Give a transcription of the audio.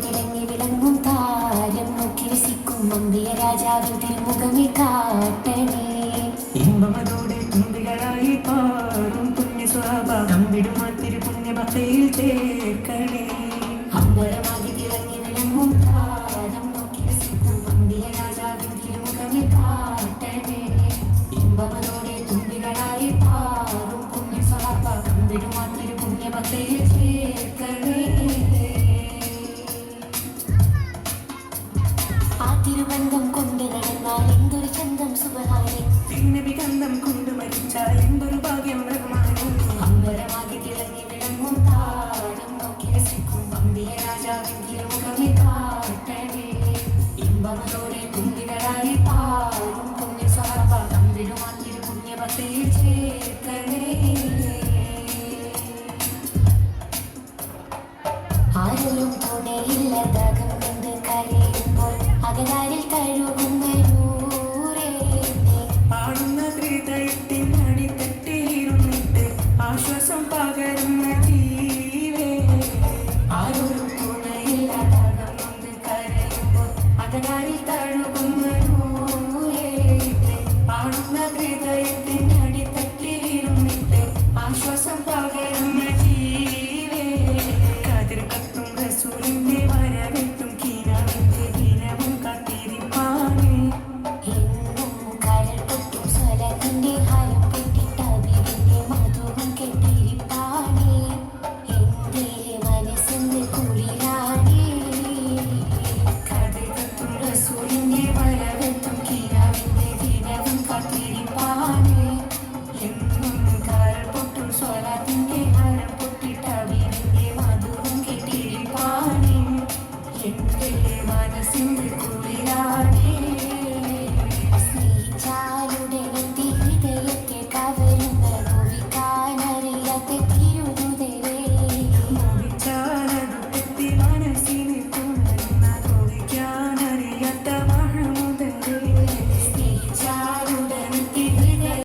തിളങ്ങി വിളങ്ങും താരം നോക്കി രസിക്കും അമ്പിയ രാജാവിൻ തിരുമുഖമേ കാട്ടണേ. ഇമ്പമതോടെ തുമ്പികളായി പാറും പുണ്യ സ്വഭാവം വിടുമാ തിരുപുണ്യഭക്തിയിൽ ചേർക്കണേ. അമ്പലമാകി തിളങ്ങി വിളങ്ങും താരം നോക്കി രസിക്കും അമ്പിയ രാജാവിൻ തിരുമുഖമേ കാട്ടണേ. ഇമ്പമതോടെ തുമ്പികളായി പാറും പുണ്യ സ്വഭാവം വിടുമാ തിരുപുണ്യഭക്തിയിൽ ചേർക്കണേ. തിരുബന്ധം കൊണ്ട് നടന്നാൽ എന്തൊരു ചന്തം സുബഹാനെ. തിരുനബിഗന്ധം കൊണ്ട് മരിച്ചാൽ എന്തൊരു ഭാഗ്യം റഹ്മാനെ. അമ്പലമാകി തിളങ്ങി വിളങ്ങും താരം നോക്കി രസിക്കും അമ്പിയ രാജാവിൻ തിരുമുഖമേ കാട്ടണേ. ഇമ്പമതോടെ തുമ്പികളായി പാറും പുണ്യ സ്വഭാവം വിടുമാ തിരുപുണ്യഭക്തിയിൽ ചേർക്കണേ. ആരെയും തുണയില്ലതാകം കൊണ്ട് കരയുമ്പോൾ അകലാരിൽ കഴുകുന്നൂരേ. ആടുന്ന ഹൃദയത്തിനടിത്തട്ടിയിരുന്നിട്ട് ആശ്വാസം പകരുന്ന ജീവേ. ആരോരും തുണയില്ലതാകം കൊണ്ട് കരയുമ്പോൾ അകലാരിൽ കഴുകുന്നൂരേ. ആടുന്ന ഹൃദയത്തിനടിത്തട്ടിയിരുന്നിട്ട് ആശ്വാസം പകരുന്ന ജീവേ. കതിർ കത്തും റസൂലിന്റെ വരവെത്തും കിനാവിന്റെ ദിനവും കാത്തിരിപ്പാണ്. എന്നും കരൾ പൊട്ടും സ്വലത്തിന്റെ ഹരം പൊട്ടിട്ട അബിദിന്റെ മധുവും കെട്ടിരിപ്പാണേ. എന്റെ മനസ്സിന്റെ കുളിരാണേ. കതിർ കത്തും റസൂലിന്റെ വരവെത്തും കിനാവിന്റെ ദിനവും കാത്തിരിപ്പാണ്. എന്നും കരൾ പൊട്ടും സ്വലത്തിന്റെ ഹരം പൊട്ടിട്ട അബിദിന്റെ മധുവും കെട്ടിരിപ്പാണ്. എന്റെ മനസ്സിന്റെ കുളിരാണേ.